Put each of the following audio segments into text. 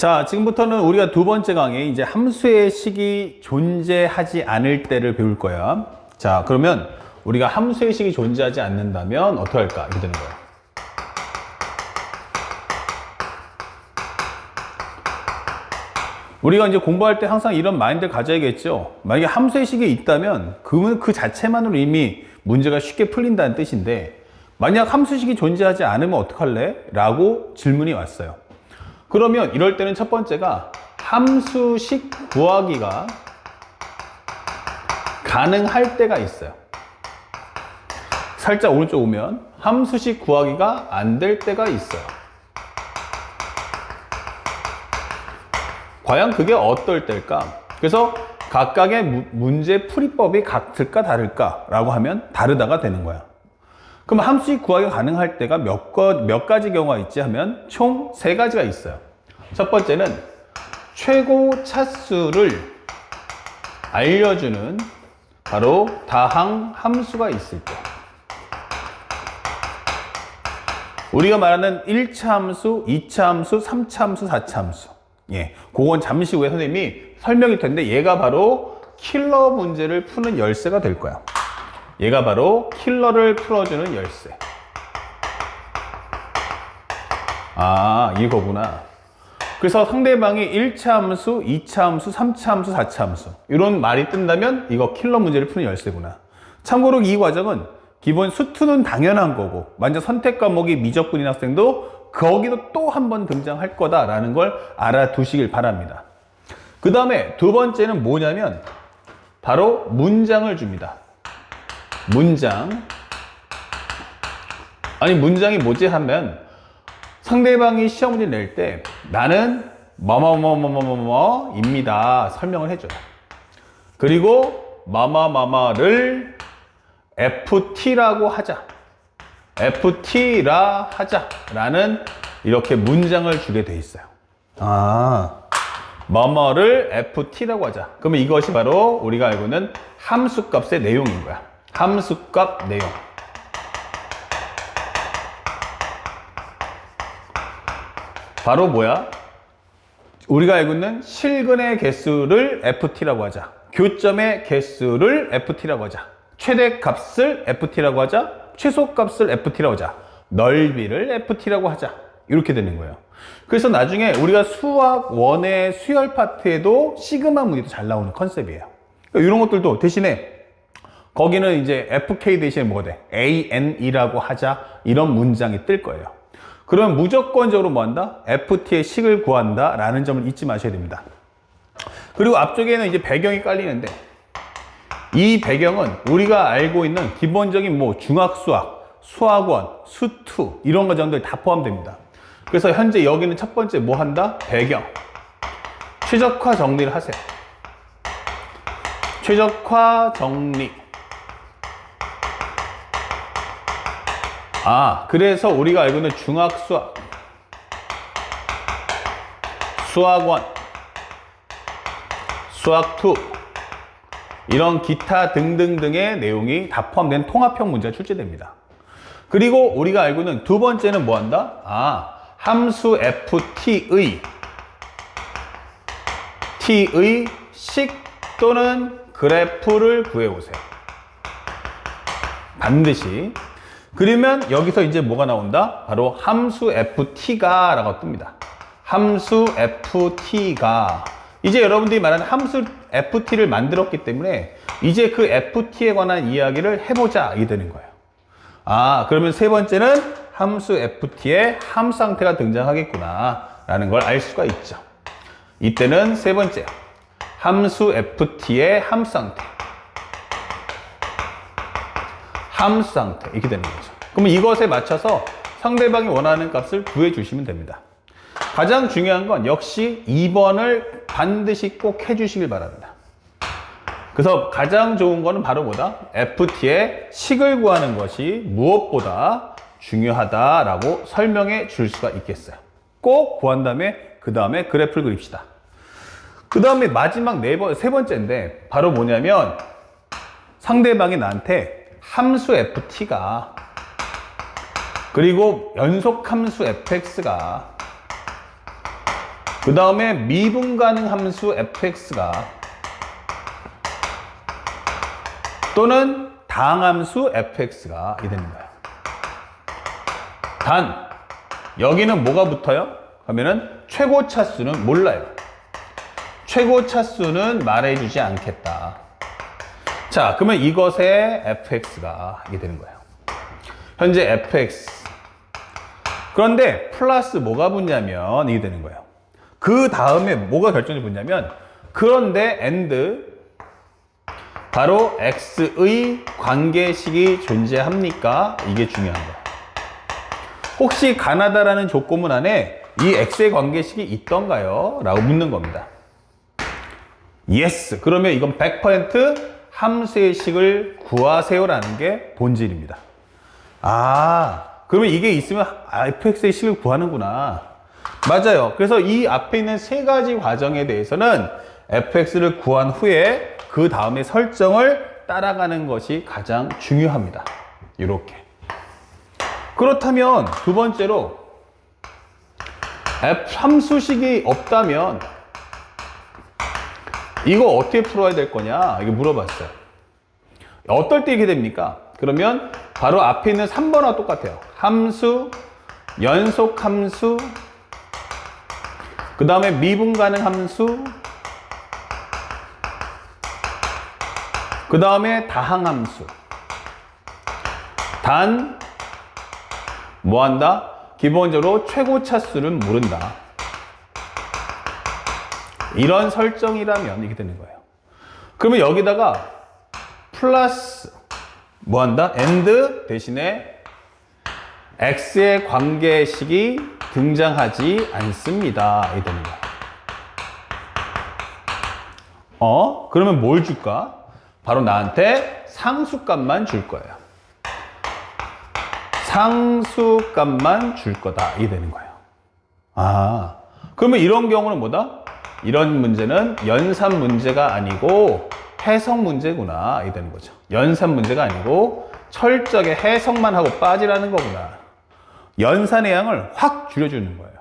자, 지금부터는 우리가 두 번째 강의 이제 함수의 식이 존재하지 않을 때를 배울 거야. 자, 그러면 우리가 함수의 식이 존재하지 않는다면 어떻게 할까? 이렇게 되는 거야. 우리가 이제 공부할 때 항상 이런 마인드를 가져야겠죠. 만약에 함수의 식이 있다면 그러면 그 자체만으로 이미 문제가 쉽게 풀린다는 뜻인데, 만약 함수식이 존재하지 않으면 어떡할래? 라고 질문이 왔어요. 그러면 이럴 때는 첫 번째가 함수식 구하기가 가능할 때가 있어요. 살짝 오른쪽 오면 함수식 구하기가 안 될 때가 있어요. 과연 그게 어떨 때일까? 그래서 각각의 문제 풀이법이 같을까 다를까 라고 하면 다르다가 되는 거야. 그럼 함수식 구하기가 가능할 때가 몇 가지 경우가 있지 하면 총 3가지가 있어요. 첫 번째는 최고 차수를 알려주는 바로 다항 함수가 있을 때. 우리가 말하는 1차 함수, 2차 함수, 3차 함수, 4차 함수. 예, 그건 잠시 후에 선생님이 설명일 텐데 얘가 바로 킬러 문제를 푸는 열쇠가 될 거야. 얘가 바로 킬러를 풀어주는 열쇠. 아, 이거구나. 그래서 상대방이 1차 함수, 2차 함수, 3차 함수, 4차 함수 이런 말이 뜬다면 이거 킬러 문제를 푸는 열쇠구나. 참고로 이 과정은 기본 수투는 당연한 거고 만약 선택 과목이 미적분인 학생도 거기도 또 한 번 등장할 거다라는 걸 알아두시길 바랍니다. 그 다음에 두 번째는 뭐냐면 바로 문장을 줍니다. 문장. 아니 문장이 뭐지 하면 상대방이 시험 문제 낼 때 나는 뭐뭐뭐뭐뭐뭐입니다 설명을 해줘요. 그리고 뭐뭐뭐뭐를 FT라고 하자. FT라 하자 라는 이렇게 문장을 주게 돼 있어요. 아, 뭐뭐를 FT라고 하자. 그러면 이것이 바로 우리가 알고 있는 함수값의 내용인 거야. 함수값 내용. 바로 뭐야? 우리가 알고 있는 실근의 개수를 FT라고 하자. 교점의 개수를 FT라고 하자. 최대값을 FT라고 하자. 최소값을 FT라고 하자. 넓이를 FT라고 하자. 이렇게 되는 거예요. 그래서 나중에 우리가 수학 1의 수열 파트에도 시그마 문제도 잘 나오는 컨셉이에요. 그러니까 이런 것들도 대신에 거기는 이제 FK 대신에 뭐가 돼? AN이라고 하자. 이런 문장이 뜰 거예요. 그러면 무조건적으로 뭐 한다? FT의 식을 구한다 라는 점을 잊지 마셔야 됩니다. 그리고 앞쪽에는 이제 배경이 깔리는데 이 배경은 우리가 알고 있는 기본적인 뭐 중학수학, 수학원, 수투 이런 과정들 다 포함됩니다. 그래서 현재 여기는 첫 번째 뭐 한다? 배경. 최적화 정리를 하세요. 최적화 정리. 아, 그래서 우리가 알고 있는 중학수학, 수학원, 수학투 이런 기타 등등등의 내용이 다 포함된 통합형 문제가 출제됩니다. 그리고 우리가 알고 있는 두 번째는 뭐 한다? 아, 함수 FT의 식 또는 그래프를 구해오세요. 반드시. 그러면 여기서 이제 뭐가 나온다? 바로 함수 FT가 라고 뜹니다. 함수 FT가. 이제 여러분들이 말하는 함수 FT를 만들었기 때문에 이제 그 FT에 관한 이야기를 해보자 이게 되는 거예요. 아, 그러면 세 번째는 함수 FT의 함 상태가 등장하겠구나 라는 걸 알 수가 있죠. 이때는 세 번째 함수 FT의 함 상태. 함수 상태 이렇게 되는 거죠. 그러면 이것에 맞춰서 상대방이 원하는 값을 구해 주시면 됩니다. 가장 중요한 건 역시 2번을 반드시 꼭 해주시길 바랍니다. 그래서 가장 좋은 거는 바로 뭐다? FT의 식을 구하는 것이 무엇보다 중요하다라고 설명해 줄 수가 있겠어요. 꼭 구한 다음에 그 다음에 그래프를 그립시다. 그 다음에 마지막 세 번째인데 바로 뭐냐면 상대방이 나한테 함수 FT가 그리고 연속함수 fx가 그 다음에 미분 가능 함수 fx가 또는 다항함수 fx가 이 되는 거예요. 단 여기는 뭐가 붙어요? 하면은 최고 차수는 몰라요. 최고 차수는 말해주지 않겠다. 자, 그러면 이것의 fx가 이게 되는 거예요. 현재 fx. 그런데 플러스 뭐가 붙냐면 이게 되는 거예요. 그 다음에 뭐가 결정이 붙냐면 그런데 and 바로 x의 관계식이 존재합니까? 이게 중요한 거예요. 혹시 가나다라는 조건문 안에 이 x의 관계식이 있던가요? 라고 묻는 겁니다. yes. 그러면 이건 100% 함수의 식을 구하세요라는 게 본질입니다. 아, 그러면 이게 있으면 fx의 식을 구하는구나. 맞아요. 그래서 이 앞에 있는 세 가지 과정에 대해서는 fx를 구한 후에 그 다음에 설정을 따라가는 것이 가장 중요합니다. 이렇게. 그렇다면 두 번째로 함수식이 없다면 이거 어떻게 풀어야 될 거냐 이게 물어봤어요. 어떨 때 이렇게 됩니까? 그러면 바로 앞에 있는 3번과 똑같아요. 함수, 연속함수, 그 다음에 미분 가능 함수, 그 다음에 다항함수. 단 뭐한다? 기본적으로 최고 차수는 모른다. 이런 설정이라면 이렇게 되는 거예요. 그러면 여기다가 플러스 뭐한다? and 대신에 x의 관계식이 등장하지 않습니다. 이렇게 되는 거예요. 그러면 뭘 줄까? 바로 나한테 상수값만 줄 거예요. 상수값만 줄 거다. 이게 되는 거예요. 아, 그러면 이런 경우는 뭐다? 이런 문제는 연산 문제가 아니고 해석 문제구나. 이게 되는 거죠. 연산 문제가 아니고 철저하게 해석만 하고 빠지라는 거구나. 연산의 양을 확 줄여주는 거예요.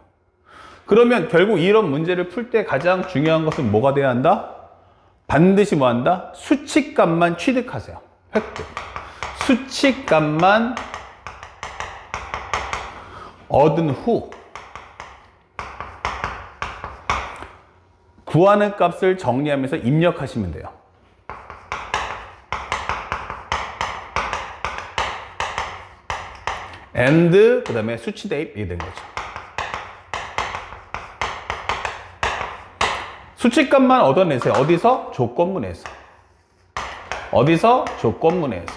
그러면 결국 이런 문제를 풀 때 가장 중요한 것은 뭐가 돼야 한다? 반드시 뭐 한다? 수치값만 취득하세요. 획득. 수치값만 얻은 후 구하는 값을 정리하면서 입력하시면 돼요. and 그 다음에 수치 대입이 된 거죠. 수치값만 얻어내세요. 어디서? 조건문에서. 어디서? 조건문에서.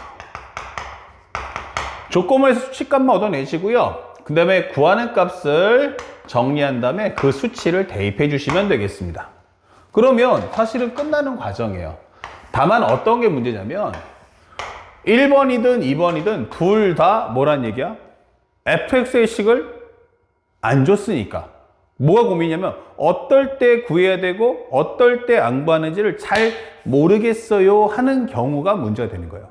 조건문에서 수치값만 얻어내시고요. 그 다음에 구하는 값을 정리한 다음에 그 수치를 대입해 주시면 되겠습니다. 그러면 사실은 끝나는 과정이에요. 다만 어떤 게 문제냐면 1번이든 2번이든 둘 다 뭐란 얘기야? fx의 식을 안 줬으니까. 뭐가 고민이냐면 어떨 때 구해야 되고 어떨 때 안 구하는지를 잘 모르겠어요 하는 경우가 문제가 되는 거예요.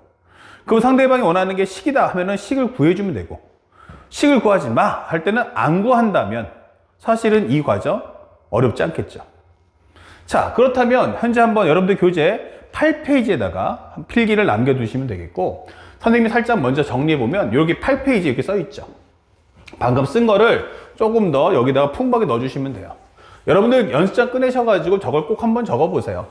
그럼 상대방이 원하는 게 식이다 하면은 식을 구해주면 되고, 식을 구하지 마 할 때는 안 구한다면 사실은 이 과정 어렵지 않겠죠. 자, 그렇다면 현재 한번 여러분들 교재 8페이지에다가 필기를 남겨두시면 되겠고, 선생님이 살짝 먼저 정리해보면 여기 8페이지 이렇게 써있죠. 방금 쓴 거를 조금 더 여기다가 풍부하게 넣어주시면 돼요. 여러분들 연습장 꺼내셔가지고 저걸 꼭 한번 적어보세요.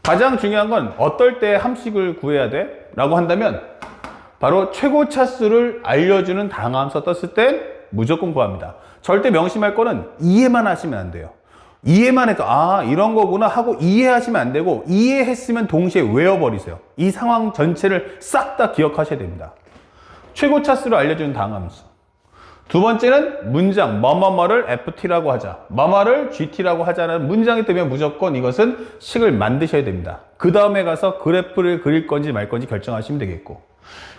가장 중요한 건 어떨 때 함식을 구해야 돼? 라고 한다면 바로 최고 차수를 알려주는 다항함수 떴을 때 무조건 구합니다. 절대 명심할 거는 이해만 하시면 안 돼요. 이해만 해도 아 이런 거구나 하고 이해하시면 안 되고, 이해했으면 동시에 외워버리세요. 이 상황 전체를 싹 다 기억하셔야 됩니다. 최고 차수를 알려주는 다항함수. 두 번째는 문장 뭐뭐뭐를 FT라고 하자, 뭐뭐를 GT라고 하자라는 문장이 뜨면 무조건 이것은 식을 만드셔야 됩니다. 그 다음에 가서 그래프를 그릴 건지 말 건지 결정하시면 되겠고,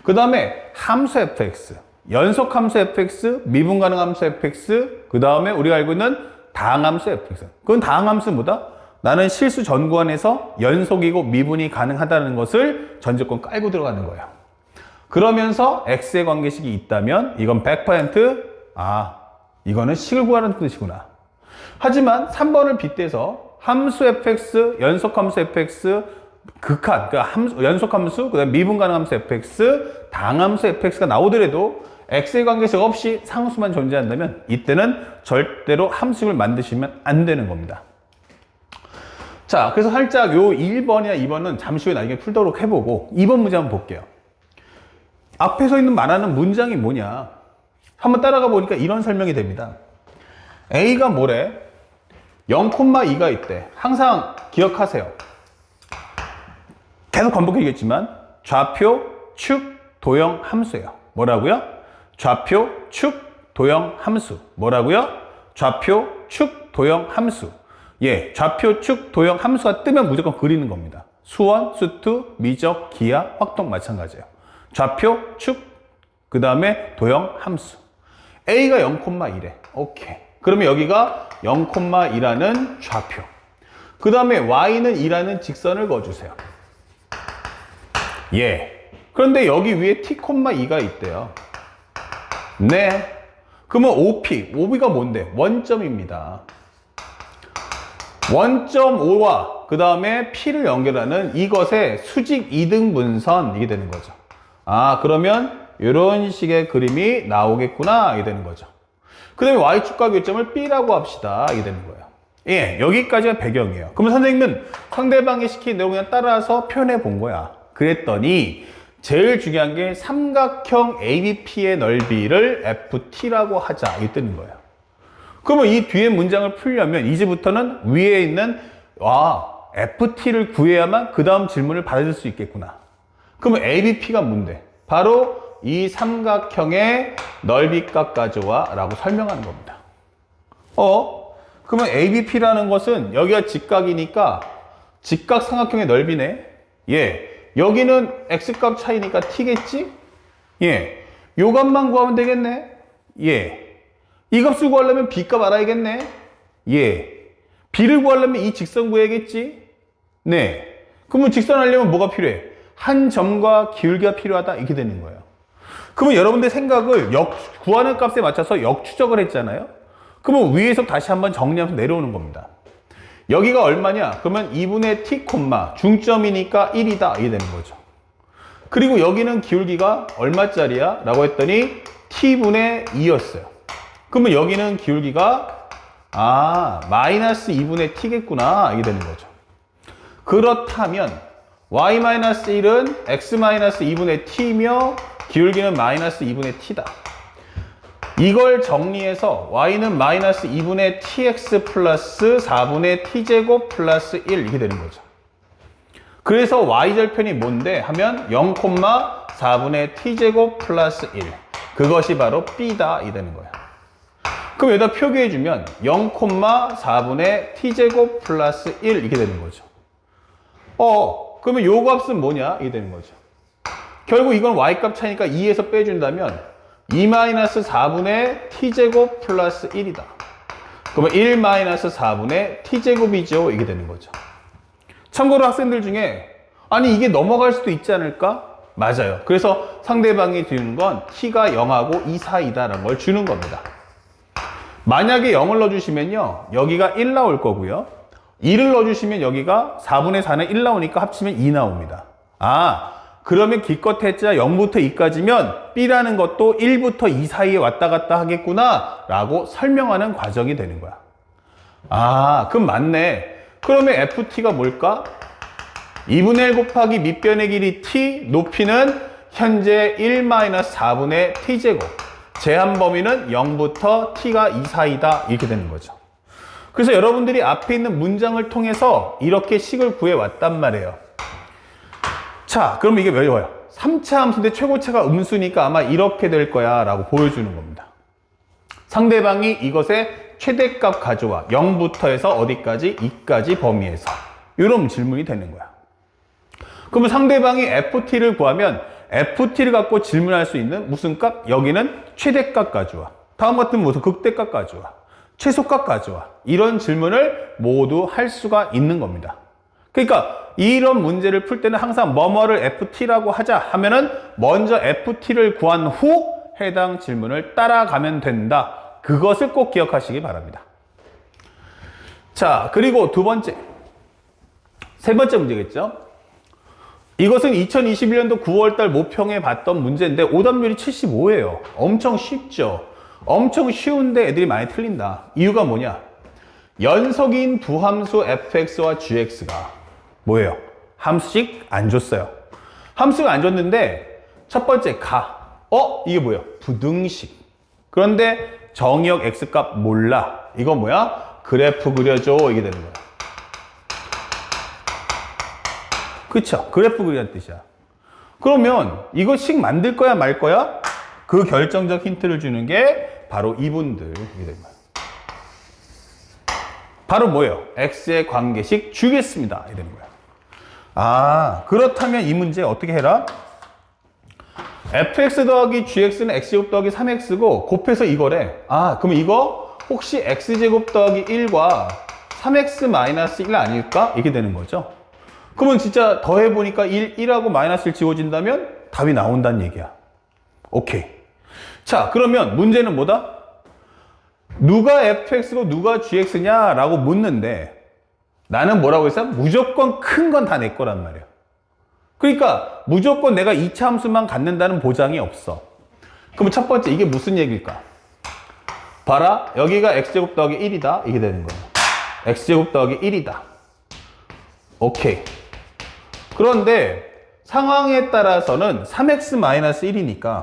그 다음에 함수 fx, 연속 함수 fx, 미분 가능 함수 fx, 그 다음에 우리가 알고 있는 다항함수 fx. 그건 다항함수 뭐다? 나는 실수 전구안에서 연속이고 미분이 가능하다는 것을 전제권 깔고 들어가는 거예요. 그러면서 x의 관계식이 있다면 이건 100% 이거는 식을 구하라는 뜻이구나. 하지만 3번을 빗대서 함수 fx, 연속함수 fx, 극한, 그러니까 연속함수, 그다음 미분 가능함수 fx, 당함수 fx가 나오더라도 x의 관계식 없이 상수만 존재한다면 이때는 절대로 함수를 만드시면 안 되는 겁니다. 자, 그래서 살짝 요 1번이나 2번은 잠시 후에 나중에 풀도록 해보고 2번 문제 한번 볼게요. 앞에 서 있는 말하는 문장이 뭐냐? 한번 따라가 보니까 이런 설명이 됩니다. A가 뭐래? 0,2가 있대. 항상 기억하세요. 계속 반복해야겠지만 좌표, 축, 도형 함수예요. 뭐라고요? 좌표, 축, 도형 함수. 뭐라고요? 좌표, 축, 도형 함수. 예, 좌표, 축, 도형 함수가 뜨면 무조건 그리는 겁니다. 수원, 수투, 미적, 기하, 확통 마찬가지예요. 좌표, 축, 그 다음에 도형 함수. A가 0,1에. 오케이. 그러면 여기가 0,2라는 좌표. 그 다음에 Y는 2라는 직선을 그어주세요. 예. 그런데 여기 위에 T,2가 있대요. 네. 그러면 OP가 뭔데? 원점입니다. 원점5와 그 다음에 P를 연결하는 이것의 수직 이등분선, 이게 되는 거죠. 아, 그러면 이런 식의 그림이 나오겠구나, 이게 되는 거죠. 그 다음에 Y축과 교점을 B라고 합시다, 이게 되는 거예요. 예, 여기까지가 배경이에요. 그러면 선생님은 상대방이 시킨 내용 그냥 따라서 표현해 본 거야. 그랬더니 제일 중요한 게 삼각형 ABP의 넓이를 FT라고 하자, 이게 뜨는 거예요. 그러면 이 뒤에 문장을 풀려면 이제부터는 위에 있는 FT를 구해야만 그 다음 질문을 받아줄 수 있겠구나. 그러면 ABP가 뭔데? 바로 이 삼각형의 넓이값 가져와 라고 설명하는 겁니다. 그러면 ABP라는 것은 여기가 직각이니까 직각 삼각형의 넓이네. 예, 여기는 X값 차이니까 T겠지? 예, 요 값만 구하면 되겠네. 예, 이 값을 구하려면 B값 알아야겠네. 예, B를 구하려면 이 직선 구해야겠지. 네, 그러면 직선 하려면 뭐가 필요해? 한 점과 기울기가 필요하다, 이렇게 되는 거예요. 그러면 여러분들 생각을 구하는 값에 맞춰서 역추적을 했잖아요. 그러면 위에서 다시 한번 정리하면서 내려오는 겁니다. 여기가 얼마냐? 그러면 2분의 t, 중점이니까 1이다, 이게 되는 거죠. 그리고 여기는 기울기가 얼마짜리야? 라고 했더니 t분의 2였어요. 그러면 여기는 기울기가 마이너스 2분의 t겠구나, 이게 되는 거죠. 그렇다면 y-1은 x-2분의 t며 기울기는 마이너스 2분의 t다. 이걸 정리해서 y는 마이너스 2분의 tx 플러스 4분의 t제곱 플러스 1, 이렇게 되는 거죠. 그래서 y절편이 뭔데 하면 0,4분의 t제곱 플러스 1, 그것이 바로 b다, 이 되는 거예요. 그럼 여기다 표기해주면 0,4분의 t제곱 플러스 1, 이렇게 되는 거죠. 그러면 요 값은 뭐냐? 이게 되는 거죠. 결국 이건 y값 차이니까 2에서 빼준다면 2-4분의 t제곱 플러스 1이다. 그러면 1-4분의 t제곱이죠. 이게 되는 거죠. 참고로 학생들 중에 아니 이게 넘어갈 수도 있지 않을까? 맞아요. 그래서 상대방이 주는 건 t가 0하고 2 사이다라는 걸 주는 겁니다. 만약에 0을 넣어주시면요, 여기가 1 나올 거고요. 2를 넣어주시면 여기가 4분의 4는 1 나오니까 합치면 2 나옵니다. 그러면 기껏 했자 0부터 2까지면 B라는 것도 1부터 2 사이에 왔다 갔다 하겠구나 라고 설명하는 과정이 되는 거야. 그럼 맞네. 그러면 FT가 뭘까? 2분의 1 곱하기 밑변의 길이 T, 높이는 현재 1-4분의 T제곱. 제한 범위는 0부터 T가 2 사이다, 이렇게 되는 거죠. 그래서 여러분들이 앞에 있는 문장을 통해서 이렇게 식을 구해왔단 말이에요. 자, 그럼 이게 뭐예요? 3차 함수인데 최고차가 음수니까 아마 이렇게 될 거야 라고 보여주는 겁니다. 상대방이 이것의 최대값 가져와 0부터 해서 어디까지? 2까지 범위에서. 이런 질문이 되는 거야. 그러면 상대방이 FT를 구하면 FT를 갖고 질문할 수 있는 무슨 값? 여기는 최대값 가져와. 다음 같은 무슨 극대값 가져와. 최소값 가져와. 이런 질문을 모두 할 수가 있는 겁니다. 그러니까 이런 문제를 풀 때는 항상 뭐뭐를 FT라고 하자 하면은 먼저 FT를 구한 후 해당 질문을 따라가면 된다. 그것을 꼭 기억하시기 바랍니다. 자, 그리고 세 번째 문제겠죠? 이것은 2021년도 9월달 모평에 봤던 문제인데 오답률이 75예요. 엄청 쉽죠? 엄청 쉬운데 애들이 많이 틀린다. 이유가 뭐냐? 연속인 두 함수 fx와 gx가 뭐예요? 함수씩 안 줬어요. 함수가 안 줬는데 첫 번째 이게 뭐예요? 부등식. 그런데 정의역 x값 몰라. 이건 뭐야? 그래프 그려줘. 이게 되는 거야. 그쵸? 그래프 그리는 뜻이야. 그러면 이거 식 만들 거야 말 거야? 그 결정적 힌트를 주는 게 바로 이분들. 이게 되는 거야. 바로 뭐예요? x의 관계식 주겠습니다. 이게 되는 거야. 아, 그렇다면 이 문제 어떻게 해라? fx 더하기 gx는 x제곱 더하기 3x고 곱해서 이거래. 아, 그럼 이거 혹시 x제곱 더하기 1과 3x 마이너스 1 아닐까? 이게 되는 거죠. 그러면 진짜 더해보니까 1하고 마이너스를 지워진다면 답이 나온다는 얘기야. 오케이. 자, 그러면 문제는 뭐다? 누가 fx고 누가 gx냐? 라고 묻는데 나는 뭐라고 했어? 무조건 큰 건 다 내 거란 말이야. 그러니까 무조건 내가 2차 함수만 갖는다는 보장이 없어. 그럼 첫 번째 이게 무슨 얘기일까? 봐라. 여기가 x제곱 더하기 1이다. 이게 되는 거야. x제곱 더하기 1이다. 오케이. 그런데 상황에 따라서는 3x-1이니까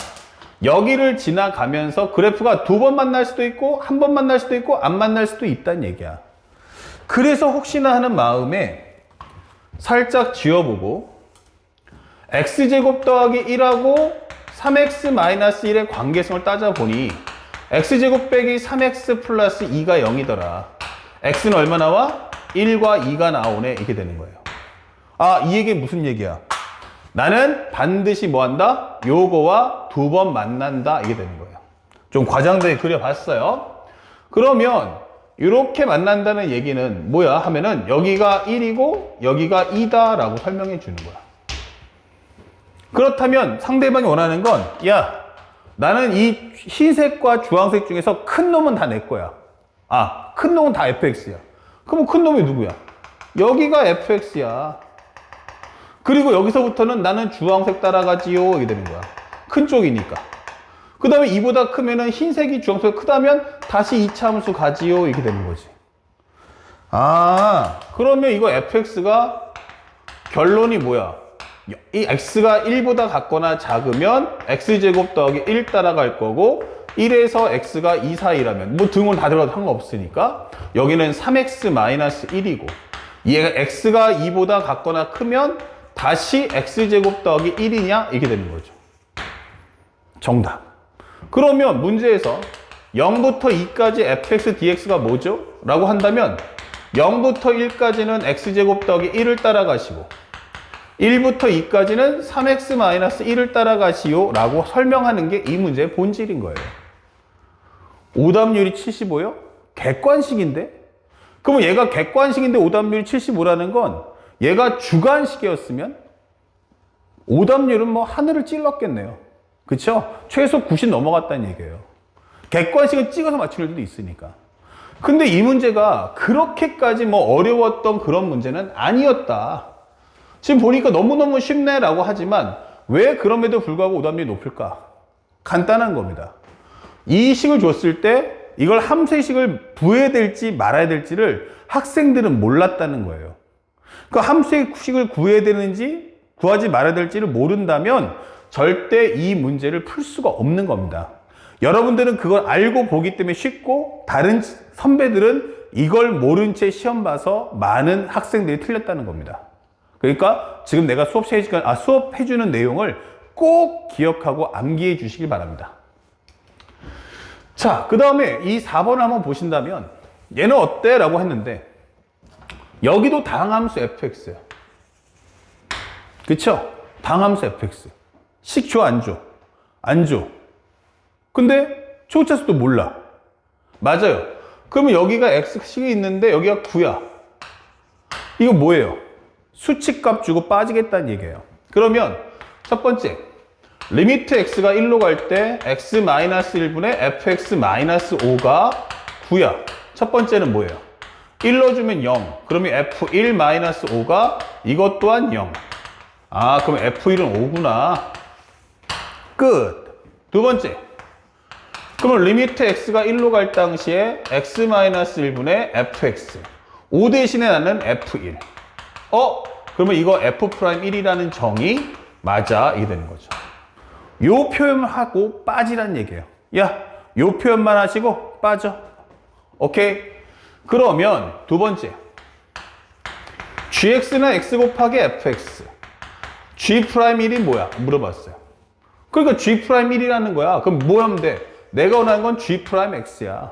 여기를 지나가면서 그래프가 두 번 만날 수도 있고 한 번 만날 수도 있고 안 만날 수도 있다는 얘기야. 그래서 혹시나 하는 마음에 살짝 지워보고 x제곱 더하기 1하고 3x-1의 관계성을 따져보니 x제곱 빼기 3x 플러스 2가 0이더라. x는 얼마 나와? 1과 2가 나오네. 이게 되는 거예요. 아, 이 얘기는 무슨 얘기야? 나는 반드시 뭐 한다? 요거와 두 번 만난다. 이게 되는 거예요. 좀 과장되게 그려봤어요. 그러면 이렇게 만난다는 얘기는 뭐야? 하면은 여기가 1이고 여기가 2다 라고 설명해 주는 거야. 그렇다면 상대방이 원하는 건 야, 나는 이 흰색과 주황색 중에서 큰 놈은 다 내 거야. 아, 큰 놈은 다 fx야. 그럼 큰 놈이 누구야? 여기가 fx야. 그리고 여기서부터는 나는 주황색 따라가지요. 이게 되는 거야. 큰 쪽이니까. 그 다음에 이보다 크면은 흰색이 주황색보다 크다면 다시 2차 함수 가지요. 이렇게 되는 거지. 아, 그러면 이거 fx가 결론이 뭐야? 이 x가 1보다 같거나 작으면 x제곱 더하기 1 따라갈 거고 1에서 x가 2 사이라면 뭐 등은 다 들어가도 상관없으니까 여기는 3x-1이고 얘가 x가 2보다 같거나 크면 다시 x제곱 더하기 1이냐? 이게 되는 거죠. 정답. 그러면 문제에서 0부터 2까지 fx dx가 뭐죠? 라고 한다면 0부터 1까지는 x제곱 더하기 1을 따라가시고 1부터 2까지는 3x-1을 따라가시오 라고 설명하는 게 이 문제의 본질인 거예요. 오답률이 75요? 객관식인데? 그러면 얘가 객관식인데 오답률이 75라는 건 얘가 주관식이었으면 오답률은 뭐 하늘을 찔렀겠네요. 그쵸? 최소 90 넘어갔다는 얘기예요. 객관식은 찍어서 맞출 일도 있으니까. 근데 이 문제가 그렇게까지 뭐 어려웠던 그런 문제는 아니었다. 지금 보니까 너무너무 쉽네라고 하지만 왜 그럼에도 불구하고 오답률이 높을까? 간단한 겁니다. 이 식을 줬을 때 이걸 함수의 식을 부여해야 될지 말아야 될지를 학생들은 몰랐다는 거예요. 그 함수의 식을 구해야 되는지 구하지 말아야 될지를 모른다면 절대 이 문제를 풀 수가 없는 겁니다. 여러분들은 그걸 알고 보기 때문에 쉽고 다른 선배들은 이걸 모른 채 시험 봐서 많은 학생들이 틀렸다는 겁니다. 그러니까 지금 내가 수업해주는 내용을 꼭 기억하고 암기해 주시길 바랍니다. 자, 그 다음에 이 4번을 한번 보신다면 얘는 어때? 라고 했는데 여기도 다항함수 fx야. 그쵸? 다항함수 fx. 식 줘, 안 줘? 안 줘. 근데 초차수도 몰라. 맞아요. 그러면 여기가 x식이 있는데 여기가 9야. 이거 뭐예요? 수치값 주고 빠지겠다는 얘기예요. 그러면 첫 번째, 리미트 x가 1로 갈 때 x-1분의 fx-5가 9야. 첫 번째는 뭐예요? 1 넣어주면 0. 그러면 F1-5가 이것 또한 0. 아, 그럼 F1은 5구나. 끝. 두 번째. 그러면 리미트 x가 1로 갈 당시에 x-1분의 fx. 5 대신에 나는 f1. 그러면 이거 f'1이라는 정의 맞아. 이게 되는 거죠. 요 표현하고 빠지란 얘기예요. 야, 요 표현만 하시고 빠져. 오케이? 그러면 두 번째. gx는 x 곱하기 fx. g'1이 뭐야? 물어봤어요. 그러니까 g'1이라는 거야. 그럼 뭐 하면 돼? 내가 원하는 건 g'x야.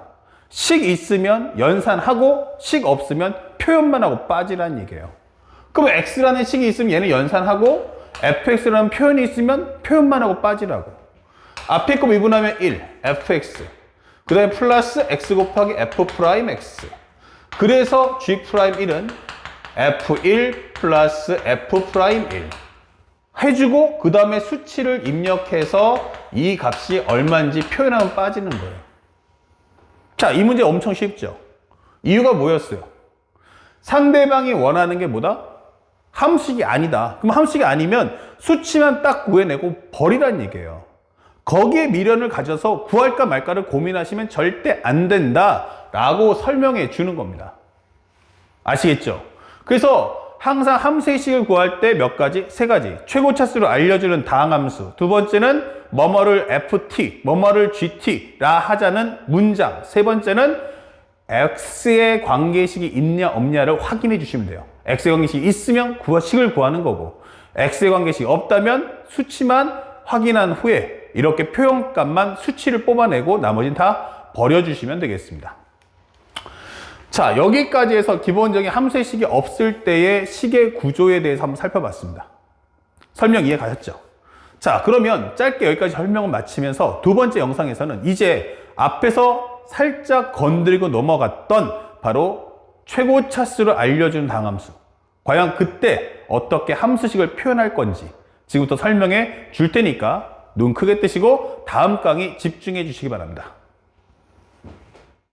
식 있으면 연산하고 식 없으면 표현만 하고 빠지라는 얘기예요. 그럼 x라는 식이 있으면 얘는 연산하고 fx라는 표현이 있으면 표현만 하고 빠지라고. 앞에 거 미분하면 1, fx. 그 다음에 플러스 x 곱하기 f'x. 그래서 g'1은 f1 플러스 f'1 해주고 그 다음에 수치를 입력해서 이 값이 얼마인지 표현하면 빠지는 거예요. 자, 이 문제 엄청 쉽죠? 이유가 뭐였어요? 상대방이 원하는 게 뭐다? 함수식이 아니다. 그럼 함수식이 아니면 수치만 딱 구해내고 버리란 얘기예요. 거기에 미련을 가져서 구할까 말까를 고민하시면 절대 안 된다 라고 설명해 주는 겁니다. 아시겠죠? 그래서 항상 함수의 식을 구할 때 몇 가지? 세 가지. 최고차수를 알려주는 다항함수. 두 번째는 뭐뭐를 ft, 뭐뭐를 gt라 하자는 문장. 세 번째는 x의 관계식이 있냐 없냐를 확인해 주시면 돼요. x의 관계식이 있으면 식을 구하는 거고, x의 관계식이 없다면 수치만 확인한 후에 이렇게 표현값만 수치를 뽑아내고 나머지는 다 버려주시면 되겠습니다. 자, 여기까지 해서 기본적인 함수의 식이 없을 때의 식의 구조에 대해서 한번 살펴봤습니다. 설명 이해 가셨죠? 자, 그러면 짧게 여기까지 설명을 마치면서 두 번째 영상에서는 이제 앞에서 살짝 건드리고 넘어갔던 바로 최고차수를 알려주는 다항함수. 과연 그때 어떻게 함수식을 표현할 건지 지금부터 설명해 줄 테니까 눈 크게 뜨시고 다음 강의 집중해 주시기 바랍니다.